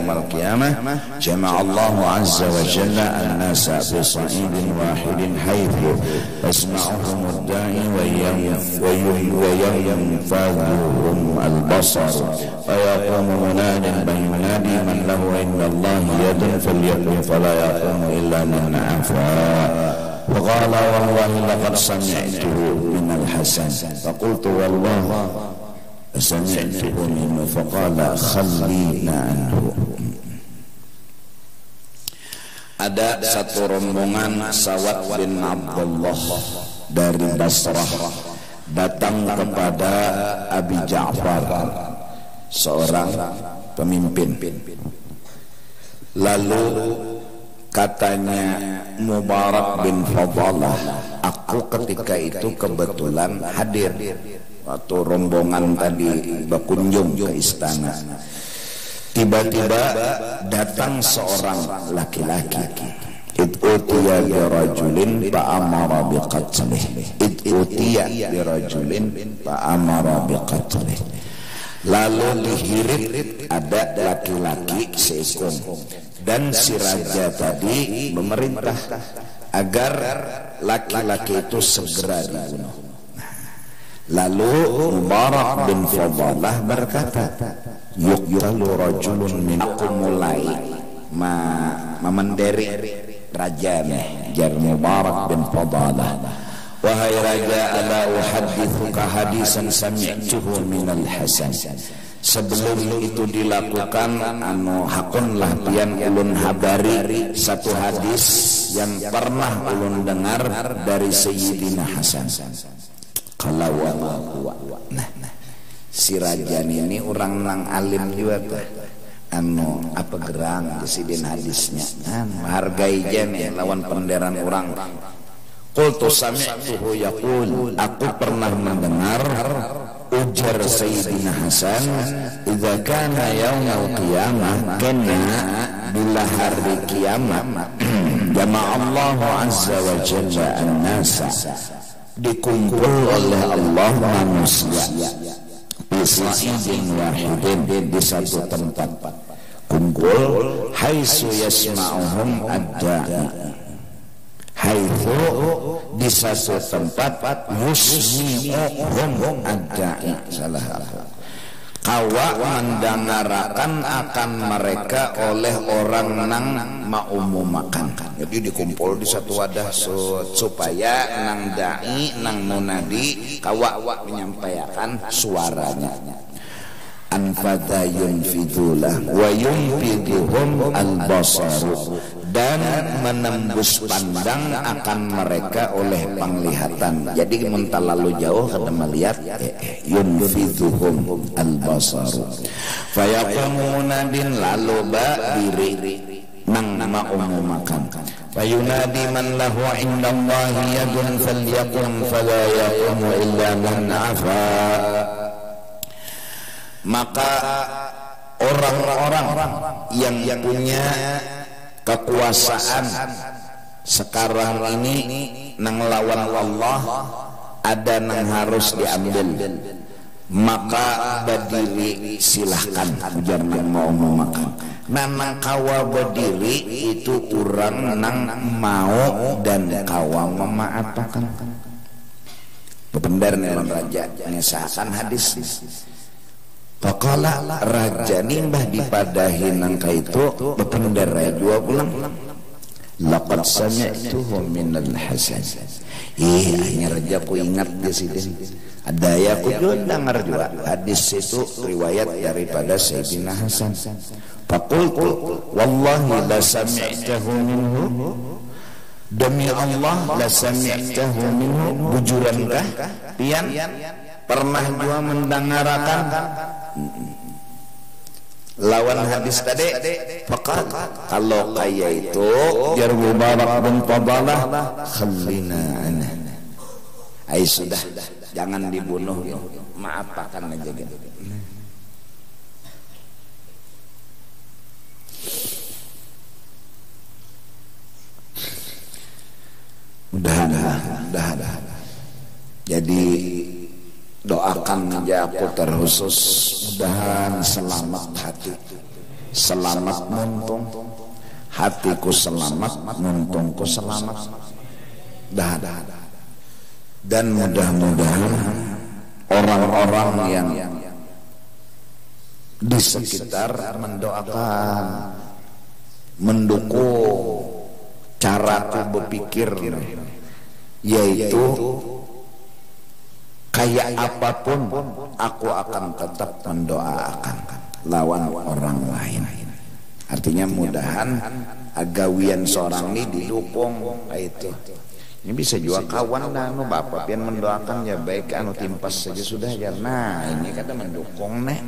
القيامة جمع الله عز وجل الناس بصعيد واحد حيث يسمعهم الداعي وينفذهم البصر فيقوم مناد فينادي من له عند الله يد فليكن فلا يقوم إلا من عفا فقال والله لقد سمعته من الحسن فقلت والله سمعته منه فقال خلينا عنه. Ada satu rombongan Sawad bin Abdullah dari Basrah datang kepada Abi Ja'far, seorang pemimpin. Lalu katanya Mubarak bin Fadalah, aku ketika itu kebetulan hadir waktu rombongan tadi berkunjung ke istana, tiba-tiba datang seorang laki-laki. Utiya bi rajulin fa amara bi qatlih. Utiya bi rajulin fa amara bi qatlih. Lalu dihirit ada laki-laki seekor, dan si raja tadi memerintah agar laki-laki itu segera dibunuh. Lalu Mubarak bin Fadalah berkata, yuqtalu rajulun min, aku mulai memenderi raja nih, jar Mubarak bin Fadalah. Wahai raja, ala uhaddithuka hadisan sami'tuhu minal Hasan. Sebelum itu dilakukan hakunlah pian ulun habari satu hadis yang pernah ulun dengar dari Sayyidina Hasan. Kalau nah, si raja ini orang nang alim juga tuh. Apa gerang presiden hadisnya, hargai jen lawan penderan orang. Qultu sami'tuhu yaqul, aku pernah mendengar ujar Sayyidina Hasan, idza kana yaumul qiyamah, kena bila hari kiamat, jama'allahu azza wa jalla an-nasa, dikumpul oleh Allah manusia bisa'idin wahidin, di satu tempat kumpul, haitsu yasma'uhum ad-da'i, haitsu di satu tempat yusmi'uhum ad-da'i, salah apa, kawa mendengarakan akan mereka oleh orang nang mengumumkan. Jadi dikumpul di satu wadah supaya nang dai nang munadi kawa menyampaikan suaranya. Anfadha yunfidullah wa yunfiduhum al-basaru, dan menembus pandang akan mereka oleh penglihatan. Jadi mentalalu jauh kada melihat, yunfiduhum al-basaru. Fayaqumuna bin, lalu berdiri nang nama umumakan. Fayunadi man lahu indallahi yadun falyaqum fala yaqumu illa man afa. Maka orang-orang yang punya kekuasaan sekarang ini nang lawan Allah, ada nang harus diambil, maka berdiri silahkan, ujar nang mau makan. Nang kawa berdiri itu orang nang mau dan kawa memaafkan. Benar nih raja ngesahkan hadis. Faqala, raja nimbah dipadahi nangka itu berpendera dua pulang. Laqad sami'tuhu minal Hasan. Hanya raja ku ingat di sini. Ada ya ku dengar juga hadis itu riwayat daripada Sayyidina Hasan. Faqultu wallahi la sami'tahu minhu. Demi Allah la sami'tahu minhu. Bujurankah pian pernah juga mendengarkan lawan hadis tadi? Fakat kalau kaya itu jar Mubarak bin Fadalah, khallina ana, ai sudah jangan dibunuh, maafkan aja gitu. Mudah-mudahan jadi doakan aja aku terkhusus, mudahan selamat hati, selamat muntung, hatiku selamat, muntungku selamat, dan mudah-mudahan orang-orang yang di sekitar mendoakan, mendukung caraku berpikir, yaitu kayak apapun aku akan tetap mendoakan lawan orang lain. Artinya mudahan agawian seorang ini didukung itu. Ini bisa juga kawan anu bapak pian mendoakan ya baik anu timpas saja sudah ya. Nah ini kata mendukung nih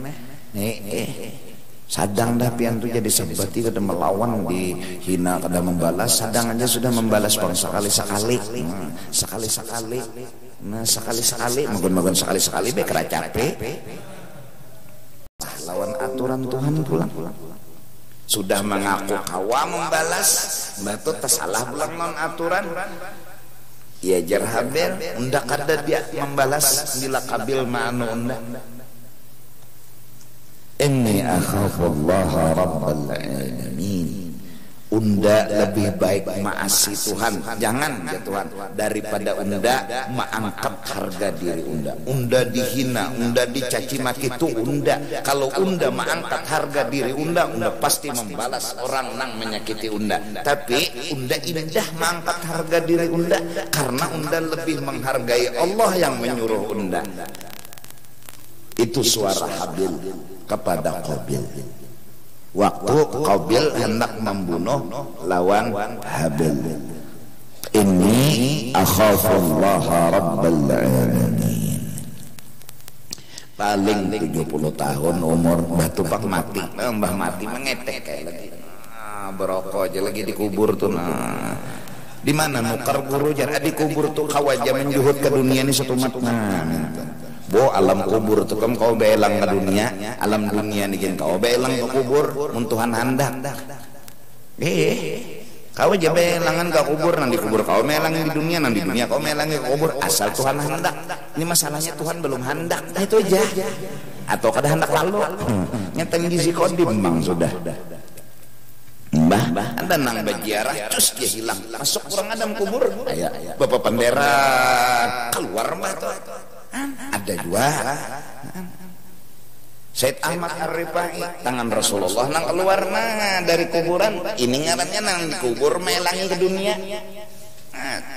Sadang dah pian tuh jadi sebati kada melawan, dihina kada membalas, sadang aja sudah membalas bang sekali-sekali. Sekali-sekali. Nah sekali-sekali, magun-magun sekali-sekali be kera capek. Lawan aturan Tuhan pulang. Sudah mengaku kawa membalas, batu tersalah pulang non aturan. Ya jar Habil, unda kada dia membalas bila kabil ma'anu unda. Inni akhafullaha rabbal alamin. Unda lebih baik maasi Tuhan, jangan ya Tuhan, daripada unda mengangkat harga diri unda. Unda dihina, unda dicaci maki itu unda. Kalau unda mengangkat harga diri unda, unda pasti membalas orang nang menyakiti unda. Tapi unda indah mengangkat harga diri unda karena unda lebih menghargai Allah yang menyuruh unda. Itu suara Habil kepada Qabil. Waktu Qabil hendak membunuh lawan Habil. Inni akhafullaha rabbal alamin. Paling 70 tahun umur Mbah Tupak mati. Mbah mati mengetek kayak lagi. Berokok aja lagi dikubur tuh. Di mana nukar guru jar dikubur tuh kawaja menjuhut ke dunia ini satu mat. Bo alam kubur tuh kan kau belang ke dunia, alam dunia nih kau belang ke kubur, muntuhan handak. Kau aja belangan ke kubur, nanti kubur kau melang di dunia, nanti dunia kau melang ke kubur, asal Tuhan handak. Ini masalahnya Tuhan belum handak, itu aja. Atau kada handak lalu, nyateng gizi kodim bang sudah. Mbah, ada nang bajiarah, terus dia hilang, masuk kurang adam kubur. Bapak Pandera keluar mbah tuh. Ada dua. Said Ahmad Ar-Rifai tangan Rasulullah nang keluar dari kuburan. Ini ngarannya nang dikubur melangi ke dunia.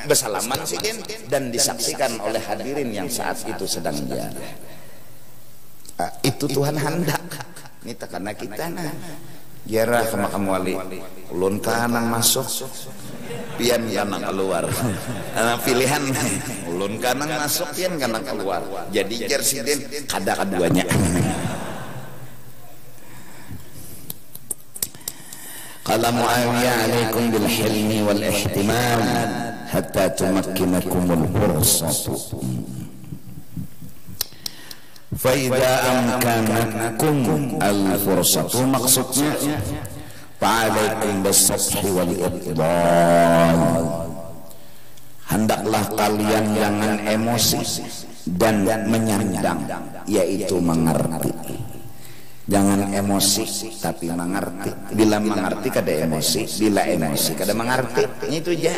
Bersalaman sih dan disaksikan oleh hadirin yang saat itu sedang ziarah. Itu Tuhan hendak. Ini karena kita ziarah ke makam wali. Ulun kanang masuk. Pian kanang keluar. Pilihan ulun kanang masuk, pian kanang keluar. Jadi jersiden kada keduanya. Qala Muawiyah alaikum bil hilmi wal ihtimam hatta tumakkinakumul fursatu. Fa idza amkanakum al fursatu, maksudnya fa'alaikum bis-sabhi wal iqbal. Hendaklah kalian jangan emosi dan menyandang, yaitu mengerti. Jangan emosi tapi mengerti. Bila mengerti kada emosi, bila emosi kada mengerti. Itu aja.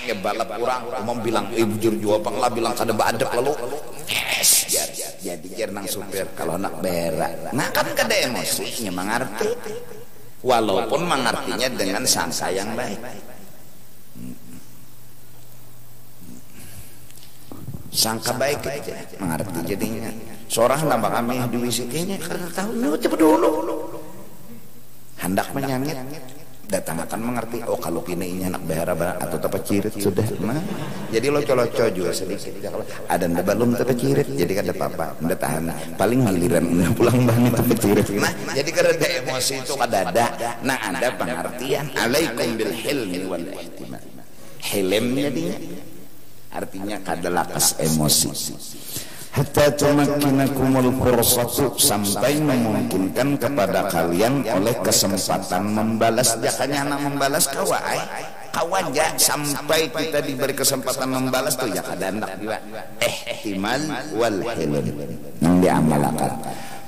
Ya balap kurang umum bilang bujur jua panglah bilang kada baadep lalu. Yes, jadi jar nang supir kalau nak berak. Nah kan kada emosinya mengerti. Walaupun mengartinya dengan sangka yang baik. Sangka baik aja mengerti jadinya. Seorang nambah kami di WC-nya karena tahu cepet dulu. Hendak menyangit datang akan mengerti. Oh kalau kini ini anak behara atau tepat cirit sudah. Nah, jadi loco-loco juga sedikit. Kalau ada ndak belum tepat cirit, jadi kada apa-apa. Ndak tahan. Paling giliran pulang bani tepat cirit. Nah, jadi kada ada emosi itu kada ada. Nah, ada pengertian. Alaikum bil hilmi wal ihtimam. Hilm jadinya artinya kada lakas emosi. Hatta tumakkinakumul fursatu, sampai memungkinkan kepada kalian oleh kesempatan membalas. Jangan anak membalas kawaja sampai kita diberi kesempatan membalas tuh ya kada hendak juga ihtimal wal hilm yang diamalkan.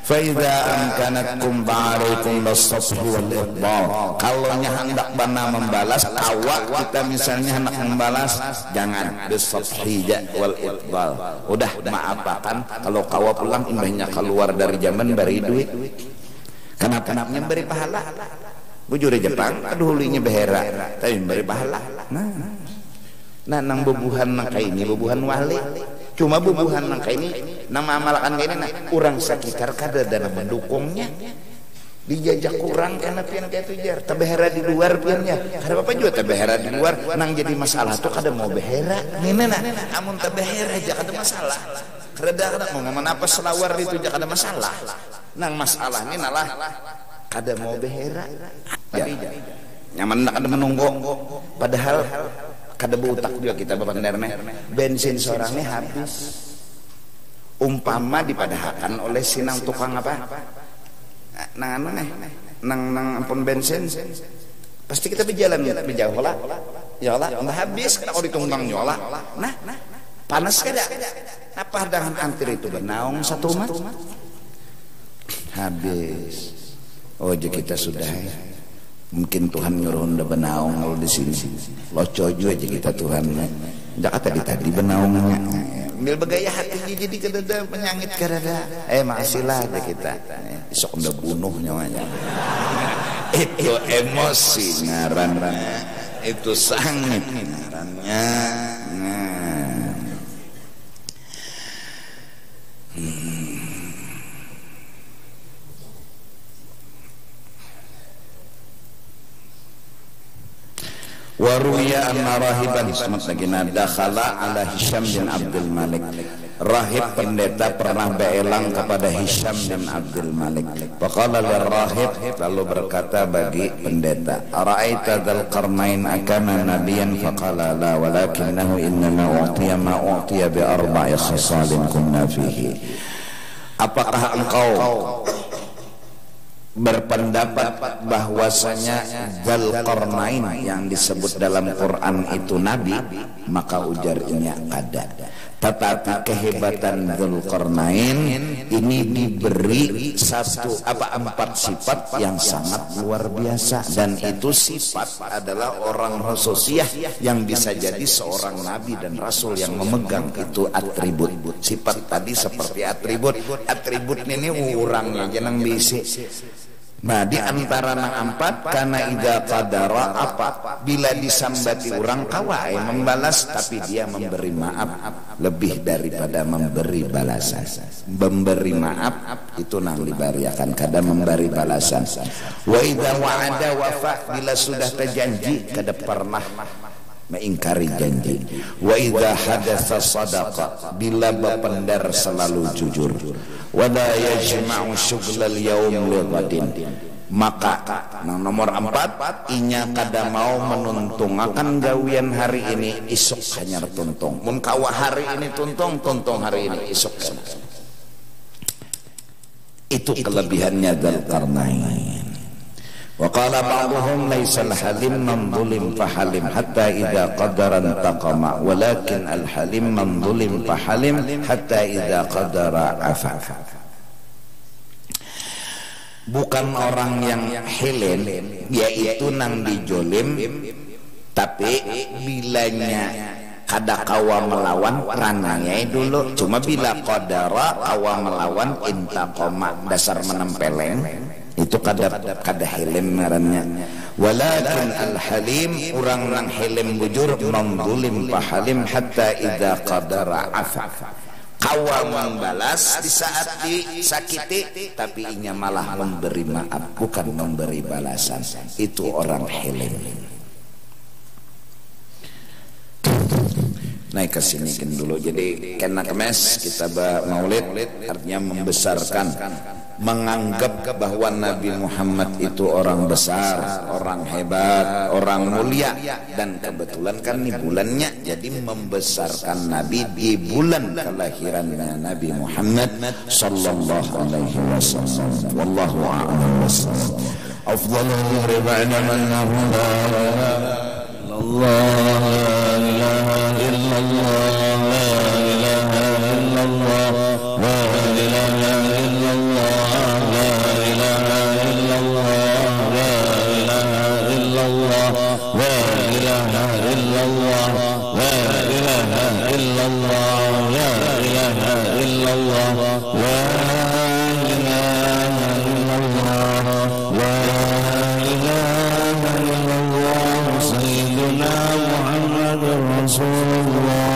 Fa idza amkanakum ba'alaikum bis-sabhi wal iqbal. Kalau hendak bana membalas awak kita misalnya hendak membalas, jangan bis-sabhi wal iqbal. Udah maafakan kalau kawa pulang indahnya keluar dari zaman beri duit. Kenapa-kenapnya beri pahala. Bujur Jepang kedulunya behera tapi beri pahala. Nah nang bubuhan nang kayak ini bubuhan wali. Cuma bubuhan nang kayak ini nama amalakan kayak ini orang sekitar kada dana mendukungnya. Dijajak kurang karena pian kayak itu jar tabehera di luar piannya. Kada apa juga tabehera di luar nang jadi masalah tuh kada mau behera. Nina amun tabehera aja kada masalah. Kada mau ngomong apa selawar itu aja kada masalah. nang masalah ini nalah kada mau behera ya nyaman kada menunggu padahal kada butak juga kita bebenarnya bensin seorangnya habis umpama dipadahakan oleh sinang tukang apa nang ampun bensin pasti kita berjalan berjauh lah ya Allah nggak habis kalau ditunggang nyola nah panas kada apa dengan antir itu benaung satu mat habis oh jadi kita sudah mungkin Tuhan nyuruh udah benaung kalau di sini locojo aja kita Tuhan enggak tadi benaungnya ambil begaya hati jadi kedada penyangit kedada makasihlah ada kita esok udah bunuh nyawanya itu emosi ngarannya itu sangat ngarannya Waruya anna rahiban sematagina dakhala ala Hisham bin Abdul Malik. Rahib pendeta pernah beelang kepada Hisham bin Abdul Malik. Faqala lirrahib, lalu berkata bagi pendeta, ara'aita dzal qarnain akana nabiyan? Faqala la walakinnahu innama u'tiya ma u'tiya bi arba'i khisalin kunna fihi. Apakah engkau berpendapat bahwasanya Dzulqarnain yang disebut dalam Quran itu nabi? Maka ujarnya ada. Tetapi kehebatan Dzulqarnain ini diberi empat sifat yang sangat luar biasa, dan itu sifat adalah orang khususiyah yang bisa jadi seorang nabi dan rasul yang memegang itu atribut. Sifat tadi seperti atribut ini orangnya jangan bisi. Nah di antara nang empat karena ida qadara apa bila disambati orang kawai membalas tapi dia memberi maaf lebih daripada memberi balasan. Memberi maaf itu nang dibariakan kada memberi balasan. Wa ida wa'ada wafa bila sudah terjanji kada pernah mengingkari janji. Wa idza hadatsa sadaqa bila bapendar selalu jujur. Wa la yajma'u syughlal yaum li ghadin. Maka nomor 4 inya kada mau menuntung akan gawian hari ini isuk hanya tuntung. Mun kawa hari ini tuntung hari ini isuk. Itu kelebihannya Dzulqarnain. Wa qala ba'dhum laisa al-halim man zulim fa halim hatta idza qadara intaqama walakin al-halim man zulim fa halim hatta idza qadara afa. Bukan orang yang hilim yaitu nang dijolim tapi bilanya kada kawa melawan rananya dulu, cuma bila qadara kawa melawan intaqama dasar menempeleng itu kada hilim ngarannya. Walakin al-halim orang nang hilim bujur mamdulim pahalim hatta idza qadara afa. Kawa membalas di saat disakiti tapi inya malah memberi maaf bukan memberi balasan. Itu orang hilim. Naik ke sini dulu. Jadi kena kemes kita maulid artinya membesarkan, menganggap bahwa Nabi Muhammad itu orang besar, orang hebat, orang mulia, dan kebetulan kan ini bulannya, jadi membesarkan Nabi di bulan kelahirannya Nabi Muhammad sallallahu alaihi wasallam. Wallahu a'lam wasallam. Afdhalul riba'na man la ilaha illallah, la ilaha illallah, la ilaha illallah, la ilaha illallah, la ilaha illallah, la ilaha illallah, la ilaha illallah, la ilaha illallah, la ilaha illallah, la ilaha illallah, sayyiduna Muhammadur Rasulullah.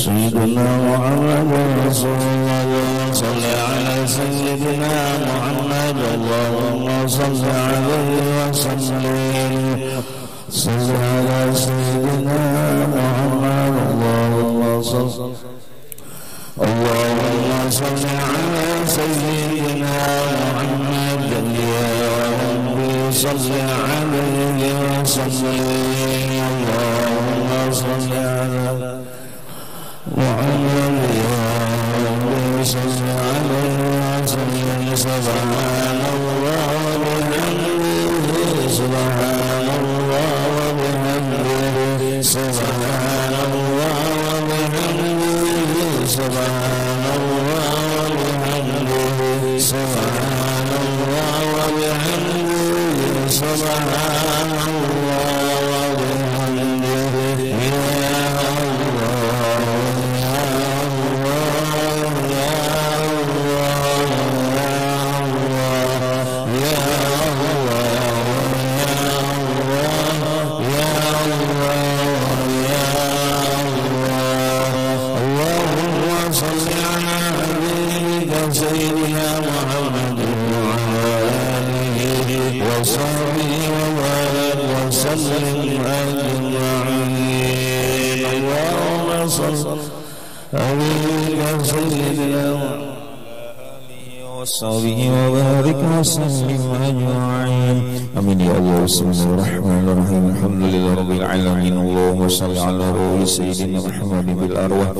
سيدنا محمد رسول الله صل على سيدنا محمد اللهم صل عليه وسلم صل على سيدنا محمد اللهم صل اللهم صل على سيدنا محمد يا ربي صل عليه وسلم اللهم صل على محمد يا ربي صل عليه وسلم سبحان الله وبحمده سبحان الله وبحمده سبحان الله وبحمده سبحان الله وبحمده سبحان الله وبحمده سبحان الله وبحمده يا سيدنا محمد وعلى آله وصحبه وبارك وسلم أجمعين اللهم صل على سيدنا وصحبه وبارك وسلم أجمعين آمين يا الله بسم الله الرحمن الرحيم الحمد لله رب العالمين اللهم صل على روح سيدنا محمد بالأرواح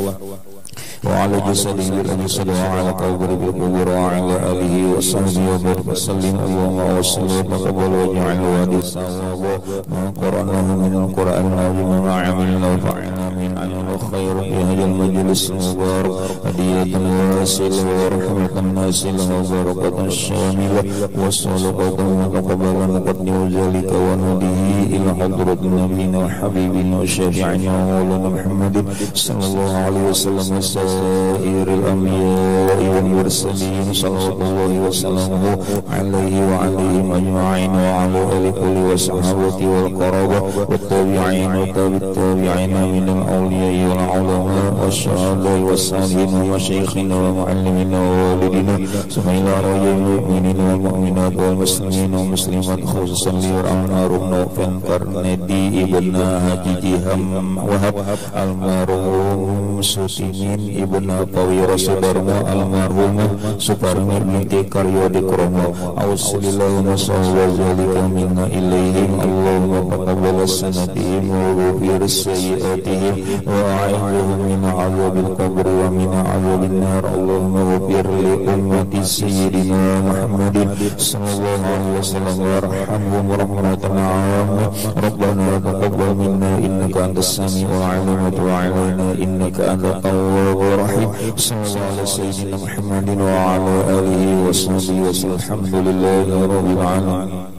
وعلى جسده بالأجساد وعلى قبره بالقبور وعلى آله وصحبه وبارك وسلم اللهم وصل وتقبل واجعل وادي الثواب ما قرأناه من القرآن العظيم وما عملنا وفعلنا من عمل خير في هذا المجلس المبارك هدية واسلة ورحمة نازلة وبركة شاملة وصدقة متقبلة نقدم ذلك ونهديه إلى حضرة نبينا وحبيبنا وشفيعنا ومولانا محمد صلى الله عليه وسلم سائر الأنبياء والمرسلين صلوات الله وسلامه عليه وعليهم أجمعين وعلى آله كل وصحبه والقرابة والتابعين وتابع التابعين من الأولياء والعلماء والشهداء والصالحين ومشايخنا ومعلمينا ووالدينا ثم إلى رجال المؤمنين والمؤمنات والمسلمين والمسلمات خصوصا ليرعون روحنا فانكرندي ابن Haji Jiham Wahab almarhum Sutimin Ibnu Pawira Sudarmo almarhumah Suparmi binti Karyo Dikromo Ausilillahu nasawwa zalika minna ilaihim Allahumma taqabbal sanatihim wa ghfir sayyi'atihim wa a'idhum min azabil qabr wa min azabil nar Allahumma ghfir li ummati sayyidina Muhammadin sallallahu alaihi wasallam warhamhum rahmatan 'amma Rabbana taqabbal minna innaka antas sami'ul 'alim wa tub 'alaina innaka antat tawwabur rahim sallallahu ala sayyidina Muhammadin wa ala alihi wa sahbihi wa sallam alhamdulillahi rabbil alamin